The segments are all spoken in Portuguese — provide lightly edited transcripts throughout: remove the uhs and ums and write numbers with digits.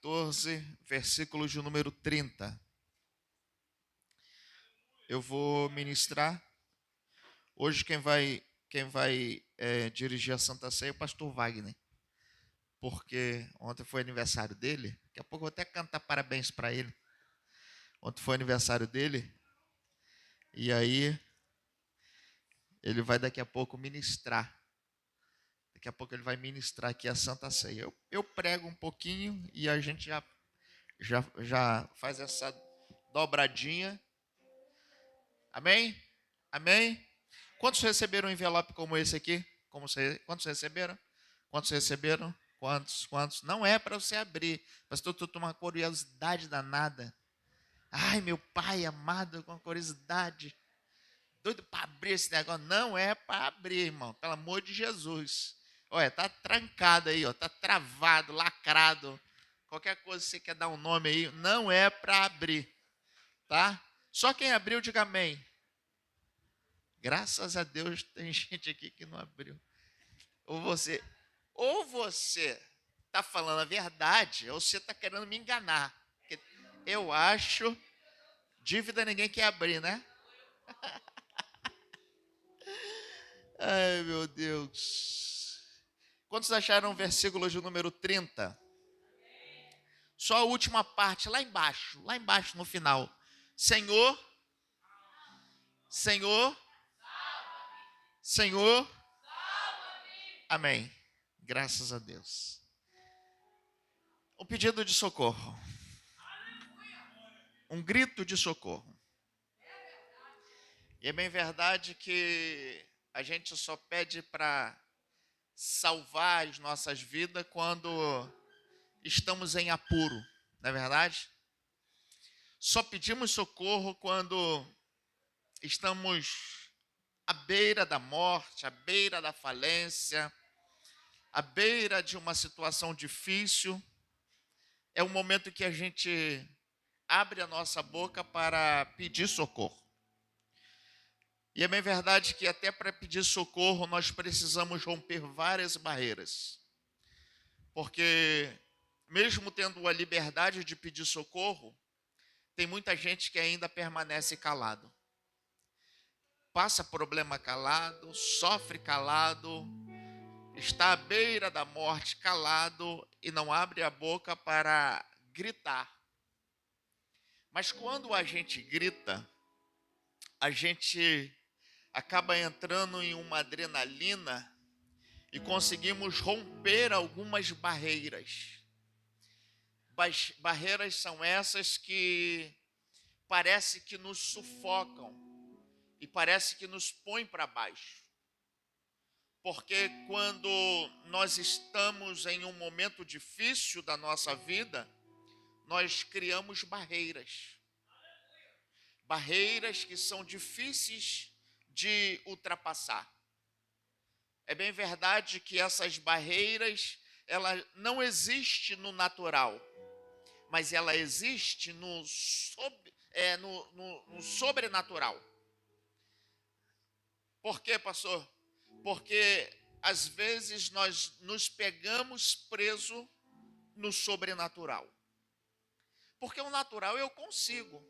14, versículo de número 30. Eu vou ministrar. Hoje quem vai dirigir a Santa Ceia é o pastor Wagner, porque ontem foi aniversário dele. Daqui a pouco eu vou até cantar parabéns para ele. Ontem foi aniversário dele, e aí ele vai daqui a pouco ministrar. Daqui a pouco ele vai ministrar aqui a Santa Ceia. Eu prego um pouquinho e a gente já faz essa dobradinha. Amém? Amém? Quantos receberam um envelope como esse aqui? Quantos receberam? Quantos receberam? Quantos? Não é para você abrir. Pastor, tu tem uma curiosidade danada. Ai, meu pai amado, com curiosidade. Doido para abrir esse negócio. Não é para abrir, irmão. Pelo amor de Jesus. Olha, tá trancado aí, ó. Tá travado, lacrado. Qualquer coisa que você quer dar um nome aí, não é para abrir. Tá? Só quem abriu, diga amém. Graças a Deus tem gente aqui que não abriu. Ou você está falando a verdade, ou você está querendo me enganar. Porque eu acho, dívida ninguém quer abrir, né? Ai, meu Deus. Quantos acharam o versículo de número 30? Só a última parte, lá embaixo no final. Senhor, Senhor, Senhor, amém. Graças a Deus. Um pedido de socorro. Um grito de socorro. E é bem verdade que a gente só pede para salvar as nossas vidas quando estamos em apuro, não é verdade? Só pedimos socorro quando estamos à beira da morte, à beira da falência, à beira de uma situação difícil. É o momento que a gente abre a nossa boca para pedir socorro. E é bem verdade que até para pedir socorro nós precisamos romper várias barreiras. Porque mesmo tendo a liberdade de pedir socorro, tem muita gente que ainda permanece calado. Passa problema calado, sofre calado, está à beira da morte calado e não abre a boca para gritar. Mas quando a gente grita, a gente acaba entrando em uma adrenalina e conseguimos romper algumas barreiras. Barreiras são essas que parece que nos sufocam e parece que nos põem para baixo. Porque quando nós estamos em um momento difícil da nossa vida, nós criamos barreiras. Barreiras que são difíceis de ultrapassar. É bem verdade que essas barreiras, ela não existe no natural, mas ela existe no sobrenatural. Por quê, pastor? Porque às vezes nós nos pegamos preso no sobrenatural. Porque o natural eu consigo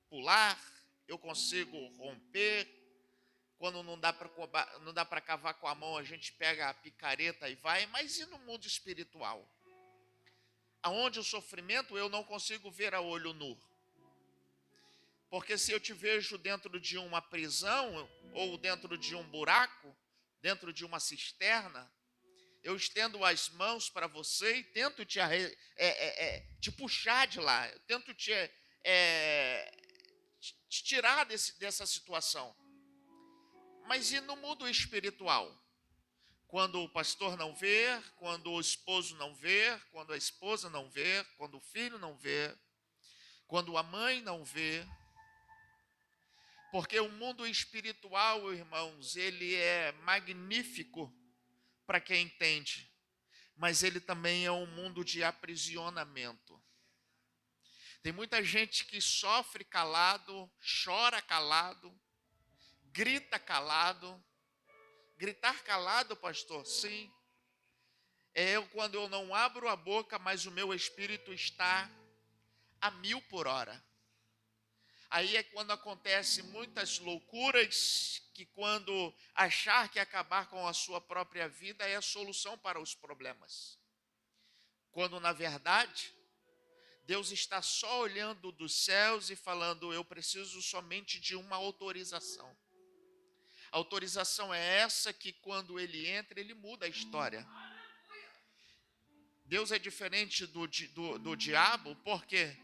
pular, eu consigo romper. Quando não dá para cavar com a mão, a gente pega a picareta e vai. Mas e no mundo espiritual? Aonde o sofrimento eu não consigo ver a olho nu. Porque se eu te vejo dentro de uma prisão, ou dentro de um buraco, dentro de uma cisterna, eu estendo as mãos para você e tento te puxar de lá. Eu tento te tirar dessa situação. Mas e no mundo espiritual? Quando o pastor não vê, quando o esposo não vê, quando a esposa não vê, quando o filho não vê, quando a mãe não vê. Porque o mundo espiritual, irmãos, ele é magnífico para quem entende, mas ele também é um mundo de aprisionamento. Tem muita gente que sofre calado, chora calado, grita calado. Gritar calado, pastor? Sim. quando eu não abro a boca, mas o meu espírito está a 1000 por hora. Aí é quando acontecem muitas loucuras, que quando achar que acabar com a sua própria vida é a solução para os problemas. Quando, na verdade, Deus está só olhando dos céus e falando, eu preciso somente de uma autorização. A autorização é essa que quando ele entra, ele muda a história. Deus é diferente do diabo, porque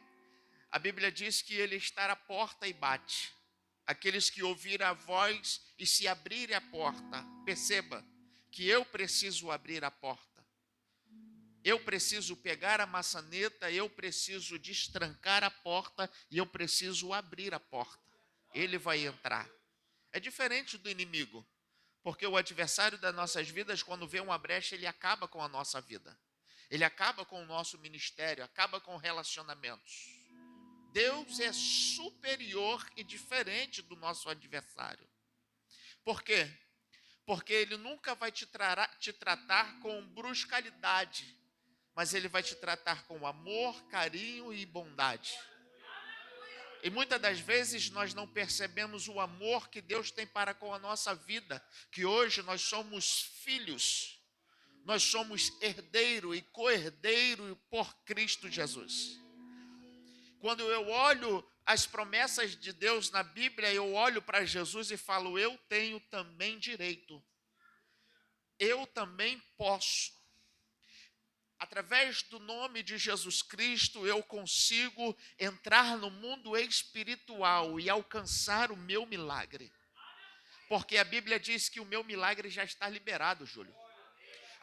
a Bíblia diz que ele está à porta e bate. Aqueles que ouvirem a voz e se abrirem a porta, perceba que eu preciso abrir a porta. Eu preciso pegar a maçaneta, eu preciso destrancar a porta e eu preciso abrir a porta. Ele vai entrar. É diferente do inimigo, porque o adversário das nossas vidas, quando vê uma brecha, ele acaba com a nossa vida. Ele acaba com o nosso ministério, acaba com relacionamentos. Deus é superior e diferente do nosso adversário. Por quê? Porque ele nunca vai te tratar com bruscalidade, mas ele vai te tratar com amor, carinho e bondade. E muitas das vezes nós não percebemos o amor que Deus tem para com a nossa vida, que hoje nós somos filhos, nós somos herdeiro e co-herdeiro por Cristo Jesus. Quando eu olho as promessas de Deus na Bíblia, eu olho para Jesus e falo, eu tenho também direito. Eu também posso. Através do nome de Jesus Cristo, eu consigo entrar no mundo espiritual e alcançar o meu milagre. Porque a Bíblia diz que o meu milagre já está liberado, Júlio.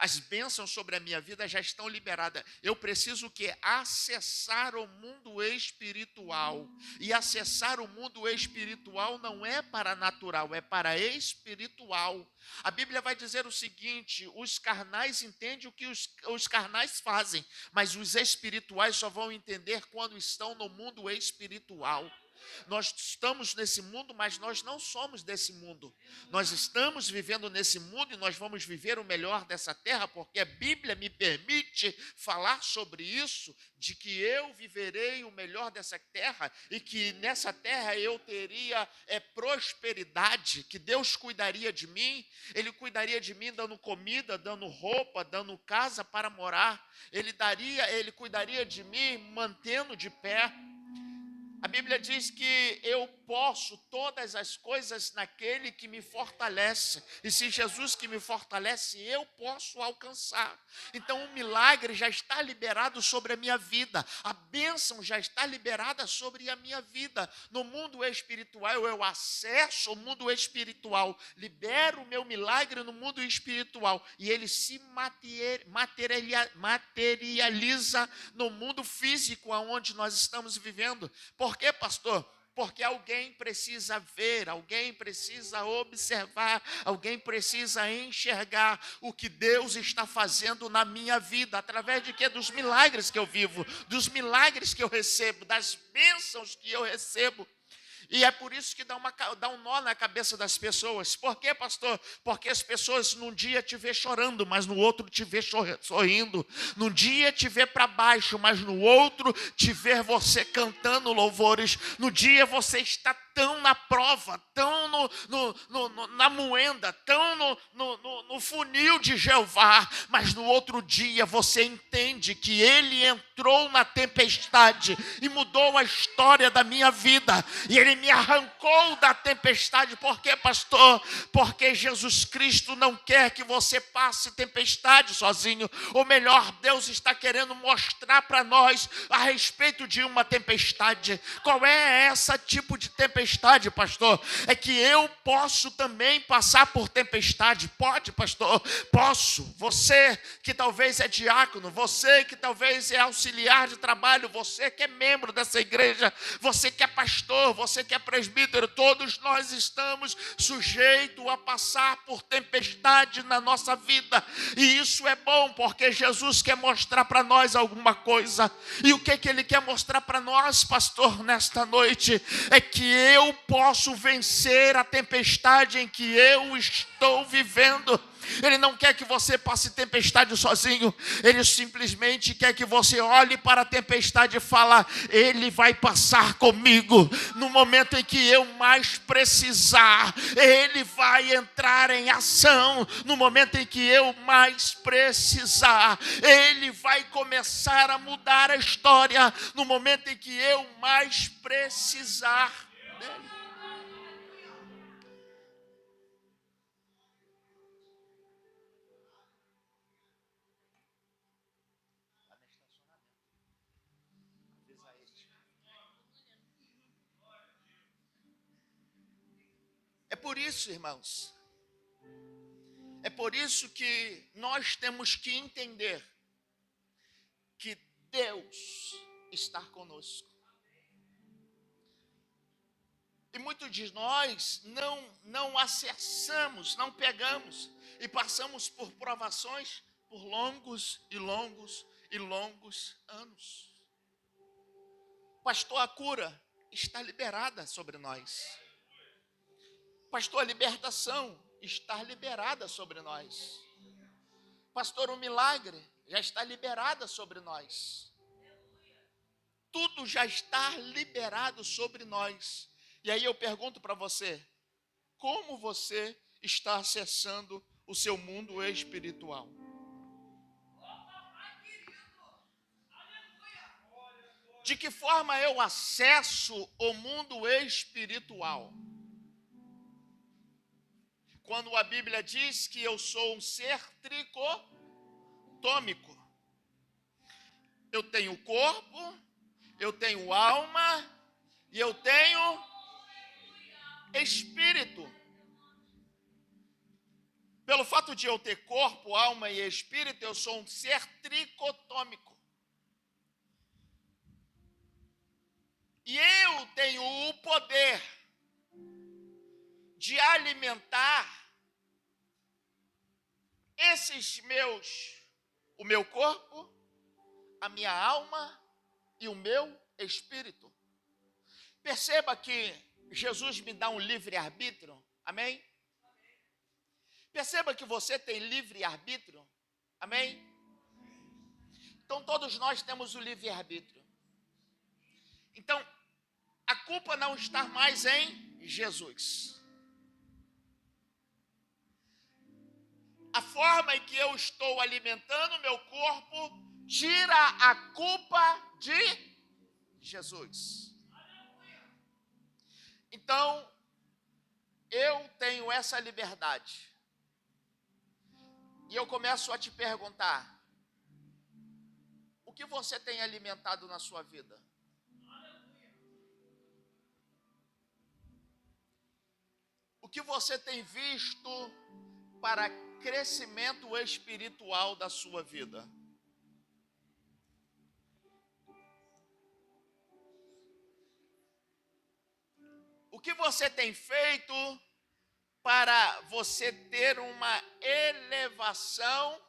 As bênçãos sobre a minha vida já estão liberadas. Eu preciso que acessar o mundo espiritual. E acessar o mundo espiritual não é para natural, é para espiritual. A Bíblia vai dizer o seguinte, os carnais entendem o que os carnais fazem, mas os espirituais só vão entender quando estão no mundo espiritual. Nós estamos nesse mundo, mas nós não somos desse mundo. Nós estamos vivendo nesse mundo e nós vamos viver o melhor dessa terra, porque a Bíblia me permite falar sobre isso, de que eu viverei o melhor dessa terra e que nessa terra eu teria prosperidade, que Deus cuidaria de mim. Ele cuidaria de mim dando comida, dando roupa, dando casa para morar. Ele cuidaria de mim mantendo de pé. A Bíblia diz que eu posso todas as coisas naquele que me fortalece. E se Jesus que me fortalece, eu posso alcançar. Então o milagre já está liberado sobre a minha vida. A bênção já está liberada sobre a minha vida. No mundo espiritual, eu acesso o mundo espiritual. Libero o meu milagre no mundo espiritual. E ele se materializa no mundo físico onde nós estamos vivendo. Por quê, pastor? Porque alguém precisa ver, alguém precisa observar, alguém precisa enxergar o que Deus está fazendo na minha vida, através de quê? Dos milagres que eu vivo, dos milagres que eu recebo, das bênçãos que eu recebo. E é por isso que dá um nó na cabeça das pessoas. Por quê, pastor? Porque as pessoas num dia te vê chorando, mas no outro te vê sorrindo. Num dia te vê para baixo, mas no outro te vê você cantando louvores. No dia você está tão na prova, tão na moenda, tão no funil de Jeová, mas no outro dia você entende que ele entrou na tempestade e mudou a história da minha vida, e ele me arrancou da tempestade. Por quê, pastor? Porque Jesus Cristo não quer que você passe tempestade sozinho, ou melhor, Deus está querendo mostrar para nós a respeito de uma tempestade. Qual é esse tipo de tempestade, pastor? É que eu posso também passar por tempestade. Pode, pastor? Posso. Você que talvez é diácono, você que talvez é auxiliar de trabalho, você que é membro dessa igreja, você que é pastor, você que é presbítero, todos nós estamos sujeitos a passar por tempestade na nossa vida. E isso é bom, porque Jesus quer mostrar para nós alguma coisa. E o que ele quer mostrar para nós, pastor, nesta noite? É que eu posso vencer a tempestade em que eu estou vivendo. Ele não quer que você passe tempestade sozinho. Ele simplesmente quer que você olhe para a tempestade e fale: Ele vai passar comigo. No momento em que eu mais precisar, Ele vai entrar em ação. No momento em que eu mais precisar, Ele vai começar a mudar a história. No momento em que eu mais precisar dEle. É por isso, irmãos, é por isso que nós temos que entender que Deus está conosco. E muitos de nós não acessamos, não pegamos e passamos por provações por longos e longos e longos anos. Pastor, a cura está liberada sobre nós. Pastor, a libertação está liberada sobre nós. Pastor, o milagre já está liberado sobre nós. Tudo já está liberado sobre nós. E aí eu pergunto para você, como você está acessando o seu mundo espiritual? De que forma eu acesso o mundo espiritual? Quando a Bíblia diz que eu sou um ser tricotômico. Eu tenho corpo, eu tenho alma e eu tenho espírito. Pelo fato de eu ter corpo, alma e espírito, eu sou um ser tricotômico. E eu tenho o poder de alimentar o meu corpo, a minha alma e o meu espírito. Perceba que Jesus me dá um livre-arbítrio, amém? Perceba que você tem livre-arbítrio, amém? Então todos nós temos o livre-arbítrio. Então, a culpa não está mais em Jesus. A forma em que eu estou alimentando o meu corpo tira a culpa de Jesus. Então, eu tenho essa liberdade. E eu começo a te perguntar: o que você tem alimentado na sua vida? O que você tem visto para crescimento espiritual da sua vida? O que você tem feito para você ter uma elevação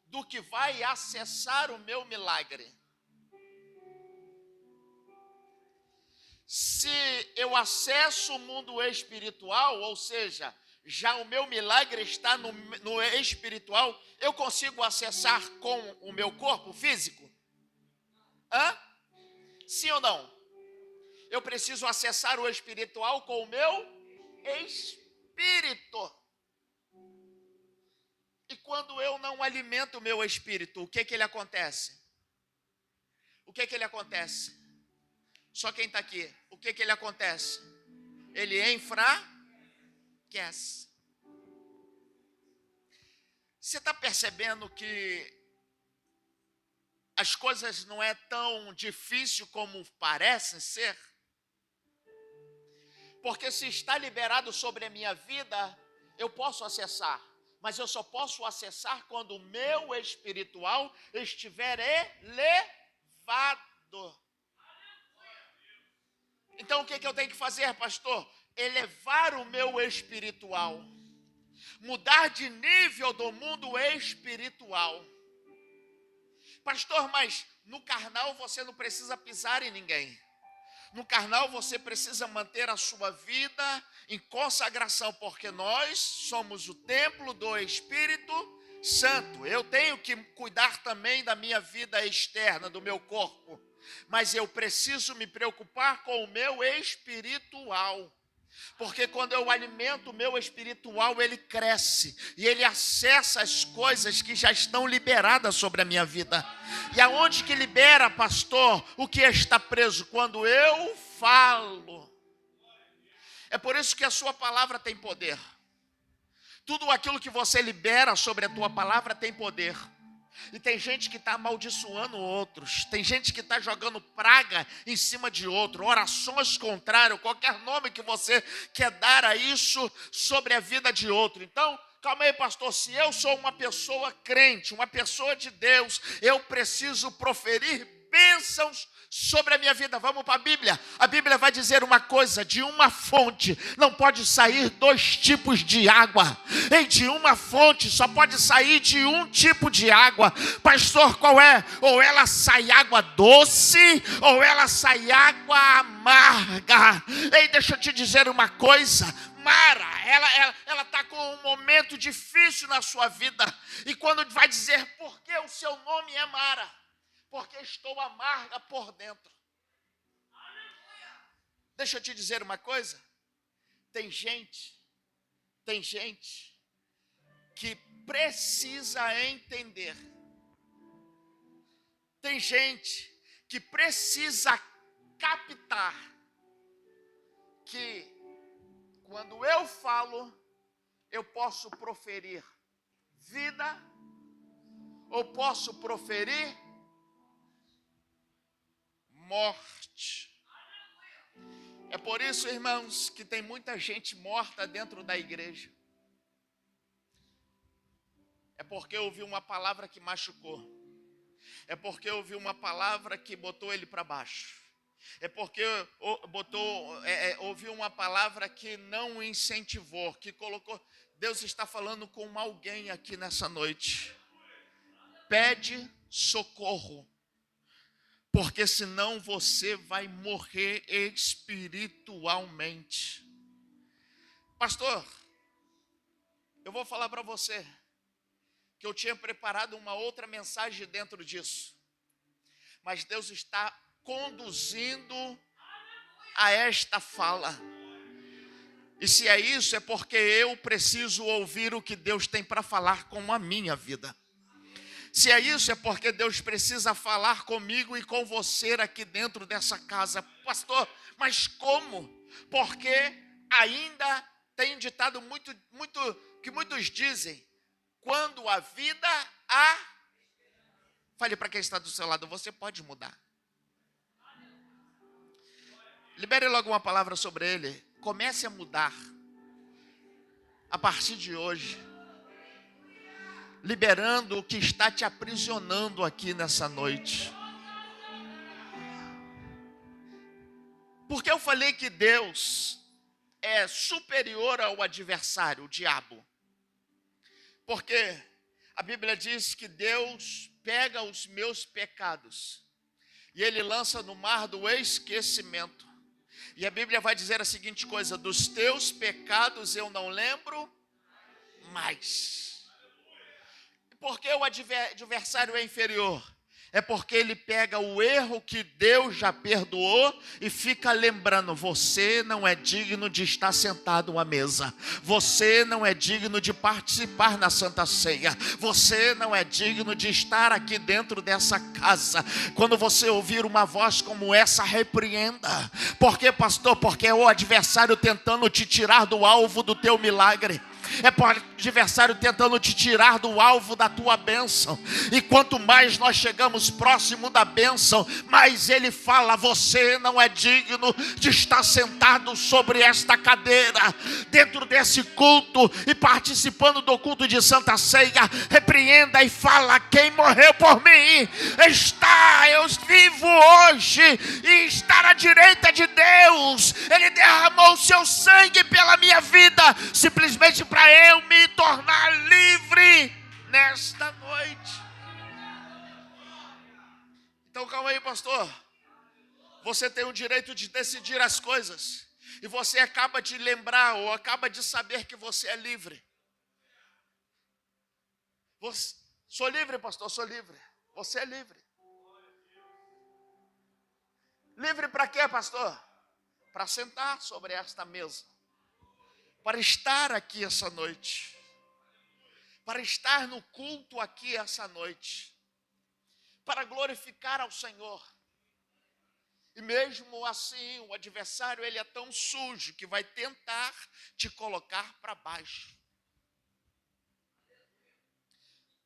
do que vai acessar o meu milagre? Se eu acesso o mundo espiritual, ou seja, já o meu milagre está no espiritual, eu consigo acessar com o meu corpo físico? Sim ou não? Eu preciso acessar o espiritual com o meu espírito. E quando eu não alimento o meu espírito, o que ele acontece? O que ele acontece? Só quem está aqui, o que ele acontece? Ele enfraquece. Você está percebendo que as coisas não é tão difícil como parecem ser? Porque se está liberado sobre a minha vida, eu posso acessar. Mas eu só posso acessar quando o meu espiritual estiver elevado. Então o que eu tenho que fazer, pastor? Elevar o meu espiritual. Mudar de nível do mundo espiritual. Pastor, mas no carnal você não precisa pisar em ninguém. No carnal você precisa manter a sua vida em consagração, porque nós somos o templo do Espírito Santo. Eu tenho que cuidar também da minha vida externa, do meu corpo, mas eu preciso me preocupar com o meu espiritual. Porque quando eu alimento o meu espiritual, ele cresce e ele acessa as coisas que já estão liberadas sobre a minha vida. E aonde que libera, pastor, o que está preso? Quando eu falo. É por isso que a sua palavra tem poder. Tudo aquilo que você libera sobre a tua palavra tem poder. E tem gente que está amaldiçoando outros. Tem gente que está jogando praga em cima de outro. Orações contrárias, qualquer nome que você quer dar a isso sobre a vida de outro. Então, calma aí, pastor. Se eu sou uma pessoa crente, uma pessoa de Deus, eu preciso proferir bênçãos sobre a minha vida. Vamos para a Bíblia. A Bíblia vai dizer uma coisa: de uma fonte não pode sair dois tipos de água. E de uma fonte só pode sair de um tipo de água. Pastor, qual é? Ou ela sai água doce, ou ela sai água amarga. Ei, deixa eu te dizer uma coisa. Mara, ela está com um momento difícil na sua vida. E quando vai dizer por que o seu nome é Mara? Porque estou amarga por dentro. Deixa eu te dizer uma coisa. Tem gente que precisa entender. Tem gente que precisa captar que quando eu falo, eu posso proferir vida ou posso proferir morte. É por isso, irmãos, que tem muita gente morta dentro da igreja. É porque ouviu uma palavra que machucou. É porque ouviu uma palavra que botou ele para baixo. É porque ouviu uma palavra que não o incentivou, que colocou. Deus está falando com alguém aqui nessa noite. Pede socorro. Porque senão você vai morrer espiritualmente. Pastor, eu vou falar para você que eu tinha preparado uma outra mensagem dentro disso. Mas Deus está conduzindo a esta fala. E se é isso, é porque eu preciso ouvir o que Deus tem para falar com a minha vida. Se é isso, é porque Deus precisa falar comigo e com você aqui dentro dessa casa. Pastor, mas como? Porque ainda tem ditado que muitos dizem, quando a vida há... Fale para quem está do seu lado, você pode mudar. Libere logo uma palavra sobre ele. Comece a mudar. A partir de hoje. Liberando o que está te aprisionando aqui nessa noite. Porque eu falei que Deus é superior ao adversário, o diabo. Porque a Bíblia diz que Deus pega os meus pecados e Ele lança no mar do esquecimento. E a Bíblia vai dizer a seguinte coisa: dos teus pecados eu não lembro mais. Por que o adversário é inferior? É porque ele pega o erro que Deus já perdoou e fica lembrando, você não é digno de estar sentado à mesa. Você não é digno de participar na Santa Ceia. Você não é digno de estar aqui dentro dessa casa. Quando você ouvir uma voz como essa, repreenda. Por quê, pastor? Porque é o adversário tentando te tirar do alvo do teu milagre. É o adversário tentando te tirar do alvo da tua bênção. E quanto mais nós chegamos próximo da bênção, mais ele fala, você não é digno de estar sentado sobre esta cadeira, dentro desse culto e participando do culto de Santa Ceia. Repreenda e fala, quem morreu por mim está, eu vivo hoje e está à direita de Deus. Ele derramou o seu sangue pela minha vida, simplesmente para eu me tornar livre nesta noite. Então calma aí, pastor. Você tem o direito de decidir as coisas. E você acaba de lembrar ou acaba de saber que você é livre. Sou livre, pastor, sou livre. Você é livre. Livre para quê, pastor? Para sentar sobre esta mesa. Para estar aqui essa noite. Para estar no culto aqui essa noite. Para glorificar ao Senhor. E mesmo assim, o adversário, ele é tão sujo que vai tentar te colocar para baixo.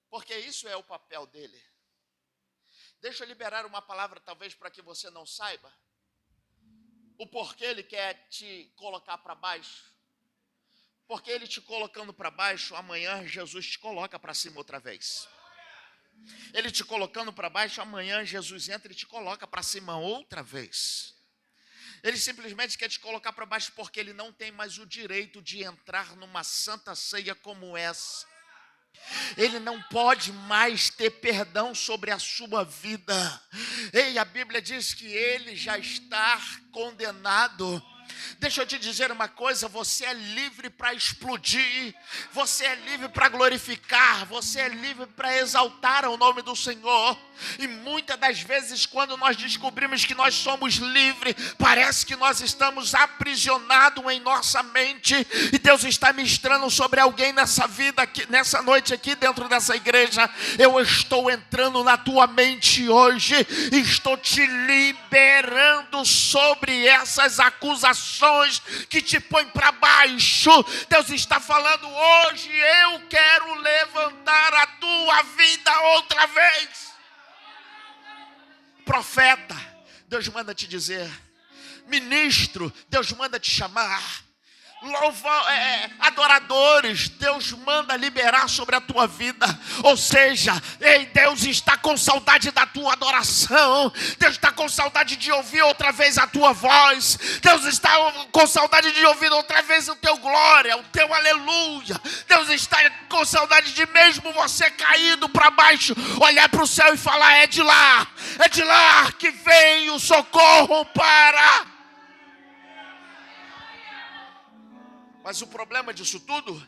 Porque isso é o papel dele. Deixa eu liberar uma palavra, talvez, para que você não saiba. O porquê ele quer te colocar para baixo. Porque ele te colocando para baixo, amanhã Jesus te coloca para cima outra vez. Ele te colocando para baixo, amanhã Jesus entra e te coloca para cima outra vez. Ele simplesmente quer te colocar para baixo porque ele não tem mais o direito de entrar numa santa ceia como essa. Ele não pode mais ter perdão sobre a sua vida. Ei, a Bíblia diz que ele já está condenado. Deixa eu te dizer uma coisa, você é livre para explodir, você é livre para glorificar, você é livre para exaltar o nome do Senhor. E muitas das vezes quando nós descobrimos que nós somos livres, parece que nós estamos aprisionados em nossa mente. E Deus está ministrando sobre alguém nessa vida, aqui, nessa noite aqui dentro dessa igreja. Eu estou entrando na tua mente hoje e estou te liberando sobre essas acusações que te põem para baixo. Deus está falando hoje, eu quero levantar a tua vida outra vez. Profeta, Deus manda te dizer. Ministro, Deus manda te chamar. Adoradores, Deus manda liberar sobre a tua vida. Ou seja, ei, Deus está com saudade da tua adoração. Deus está com saudade de ouvir outra vez a tua voz. Deus está com saudade de ouvir outra vez o teu glória, o teu aleluia. Deus está com saudade de, mesmo você caído para baixo, olhar para o céu e falar: é de lá que vem o socorro para... Mas o problema disso tudo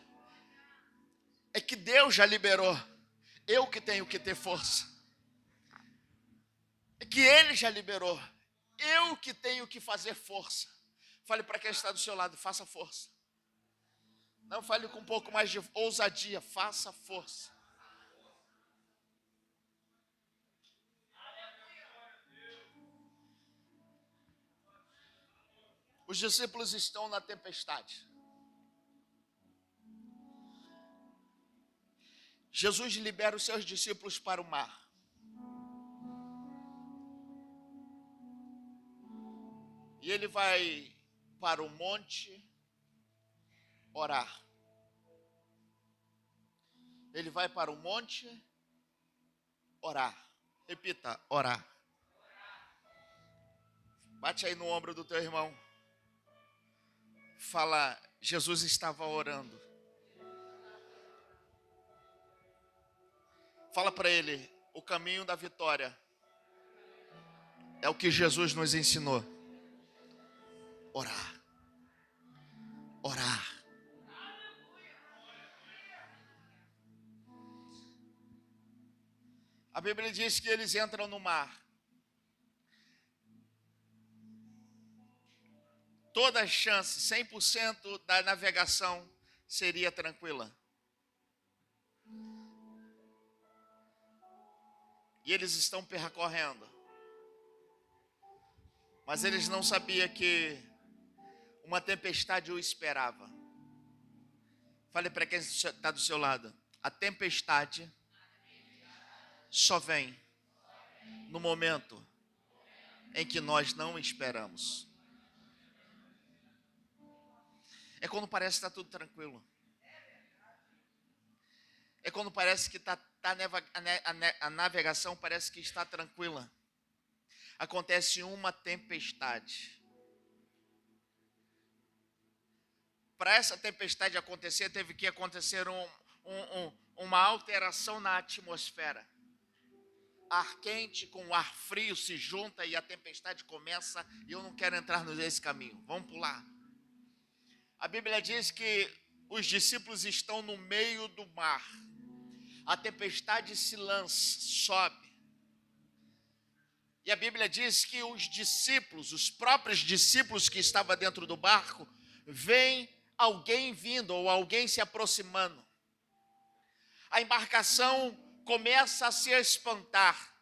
é que Deus já liberou. Eu que tenho que ter força. É que Ele já liberou. Eu que tenho que fazer força. Fale para quem está do seu lado, faça força. Não, fale com um pouco mais de ousadia, faça força. Os discípulos estão na tempestade. Jesus libera os seus discípulos para o mar. E ele vai para o monte orar. Ele vai para o monte orar. Repita, orar. Bate aí no ombro do teu irmão. Fala, Jesus estava orando. Fala para ele, o caminho da vitória é o que Jesus nos ensinou. Orar. Orar. A Bíblia diz que eles entram no mar. Toda a chance, 100% da navegação seria tranquila. E eles estão percorrendo. Mas eles não sabiam que uma tempestade o esperava. Fale para quem está do seu lado. A tempestade só vem no momento em que nós não esperamos. É quando parece que está tudo tranquilo. É quando parece que a navegação parece que está tranquila. Acontece uma tempestade. Para essa tempestade acontecer, teve que acontecer uma alteração na atmosfera. ar quente com o ar frio se junta e a tempestade começa, e eu não quero entrar nesse caminho. Vamos pular. A Bíblia diz que os discípulos estão no meio do mar. A tempestade se lança, sobe. E a Bíblia diz que os discípulos, os próprios discípulos que estavam dentro do barco, veem alguém vindo ou alguém se aproximando. A embarcação começa a se espantar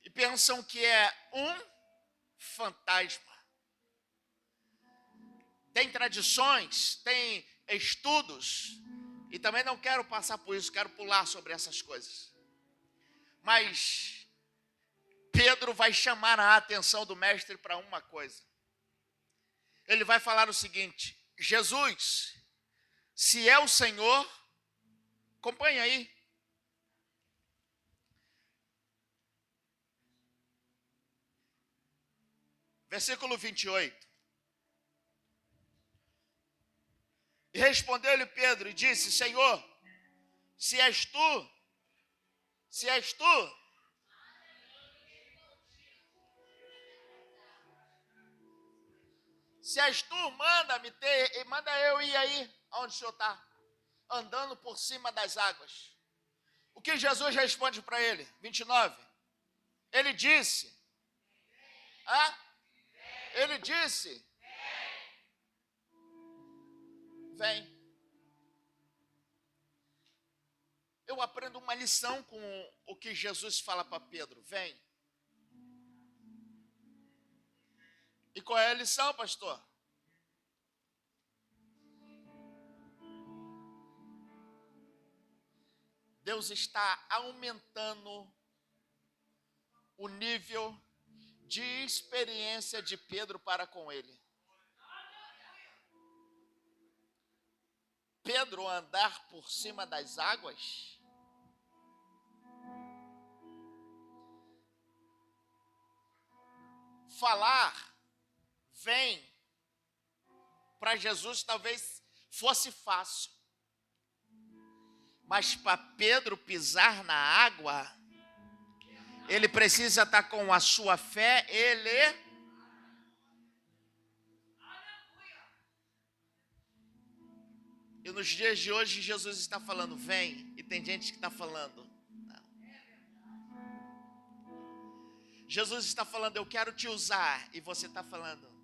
e pensam que é um fantasma. Tem tradições, tem estudos, e também não quero passar por isso, quero pular sobre essas coisas. Mas Pedro vai chamar a atenção do mestre para uma coisa. Ele vai falar o seguinte: Jesus, se é o Senhor, acompanha aí. Versículo 28. E respondeu-lhe Pedro e disse: Senhor, se és tu, se és tu, manda eu ir aí, onde o Senhor está, andando por cima das águas. O que Jesus responde para ele? 29. Ele disse, ele disse, vem. Eu aprendo uma lição com o que Jesus fala para Pedro, vem. E qual é a lição, pastor? Deus está aumentando o nível de experiência de Pedro para com ele. Pedro andar por cima das águas falar vem para Jesus talvez fosse fácil, mas para Pedro pisar na água, ele precisa estar com a sua fé, E nos dias de hoje Jesus está falando, vem, e tem gente que está falando, não. Jesus está falando, eu quero te usar, e você está falando,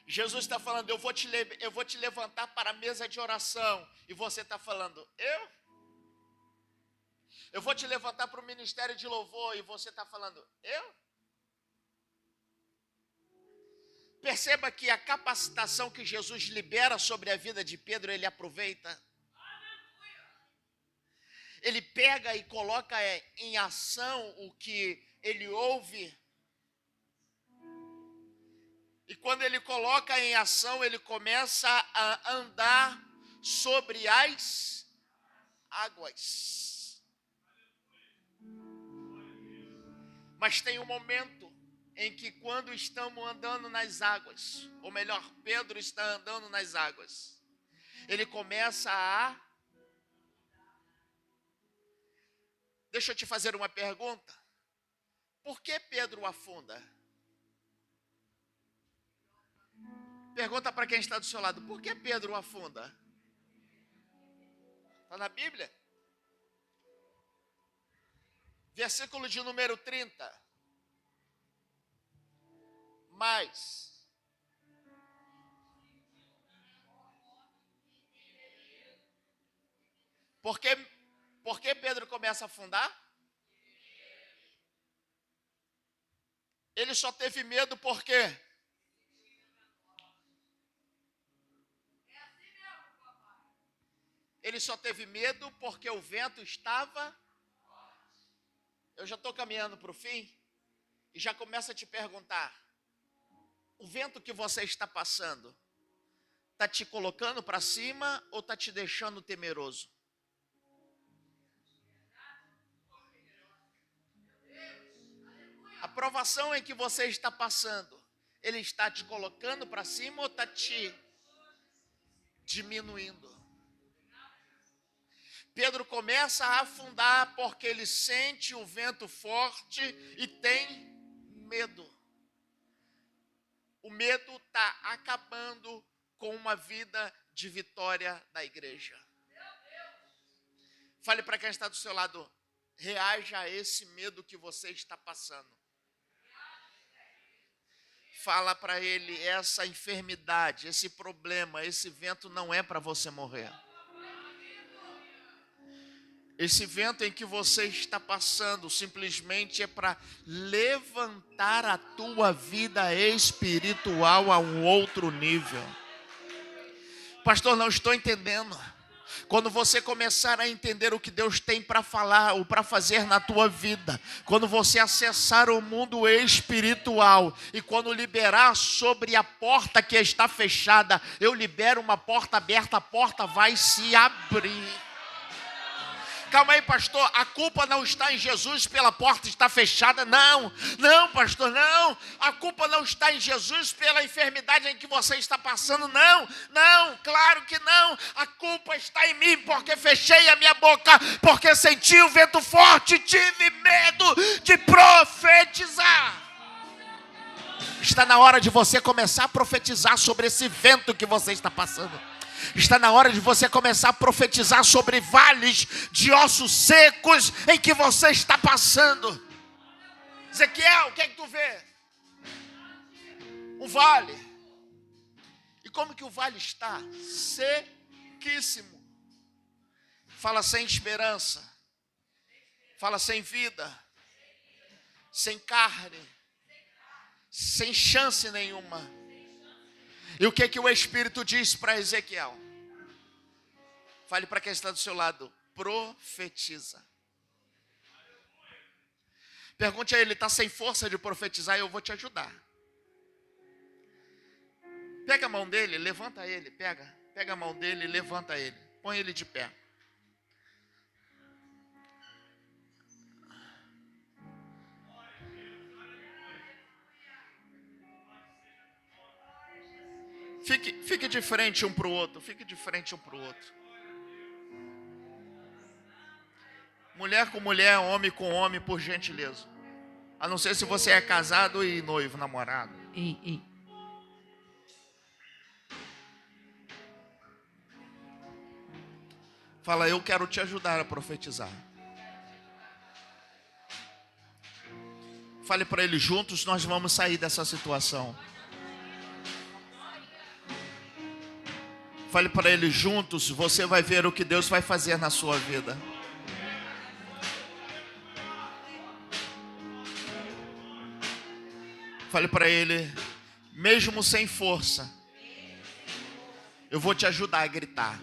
Jesus está falando, eu vou te levantar para a mesa de oração, e você está falando, eu vou te levantar para o ministério de louvor, e você está falando, Perceba que a capacitação que Jesus libera sobre a vida de Pedro, ele aproveita. Ele pega e coloca em ação o que ele ouve. E quando ele coloca em ação, ele começa a andar sobre as águas. Mas tem um momento em que quando estamos andando nas águas, ou melhor, Pedro está andando nas águas, ele começa a... Deixa eu te fazer uma pergunta. Por que Pedro afunda? Pergunta para quem está do seu lado. Por que Pedro afunda? Está na Bíblia? Versículo de número 30. Mas por que Pedro começa a afundar? Ele só teve medo por quê? Ele só teve medo porque o vento estava... Eu já estou caminhando para o fim e já começo a te perguntar. O vento que você está passando está te colocando para cima ou está te deixando temeroso? A provação em que você está passando, ele está te colocando para cima ou está te diminuindo? Pedro começa a afundar porque ele sente o vento forte e tem medo. O medo está acabando com uma vida de vitória da igreja. Fale para quem está do seu lado, reaja a esse medo que você está passando. Fala para ele, essa enfermidade, esse problema, esse vento não é para você morrer. Esse vento em que você está passando simplesmente é para levantar a tua vida espiritual a um outro nível. Pastor, não estou entendendo. Quando você começar a entender o que Deus tem para falar ou para fazer na tua vida, quando você acessar o mundo espiritual e quando liberar sobre a porta que está fechada, eu libero uma porta aberta, a porta vai se abrir. Calma aí, pastor, a culpa não está em Jesus pela porta estar fechada, não, pastor, não, a culpa não está em Jesus pela enfermidade em que você está passando, não, claro que não, a culpa está em mim, porque fechei a minha boca, porque senti o vento forte, tive medo de profetizar. Está na hora de você começar a profetizar sobre esse vento que você está passando. Está na hora de você começar a profetizar sobre vales de ossos secos em que você está passando. Ezequiel, o que é que tu vê? Um vale. E como que o vale está? Sequíssimo. Fala sem esperança. Fala sem vida. Sem carne. Sem chance nenhuma. E o que que o Espírito diz para Ezequiel? Fale para quem está do seu lado. Profetiza. Pergunte a ele, está sem força de profetizar? Eu vou te ajudar. Pega a mão dele, levanta ele. Pega a mão dele, levanta ele. Põe ele de pé. Fique de frente um para o outro. Fique de frente um para o outro. Mulher com mulher, homem com homem, por gentileza. A não ser se você é casado e noivo, namorado. Ei. Fala, eu quero te ajudar a profetizar. Fale para ele, juntos nós vamos sair dessa situação. Fale para ele, juntos você vai ver o que Deus vai fazer na sua vida. Fale para ele, mesmo sem força, eu vou te ajudar a gritar.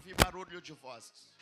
ouvir barulho de vozes.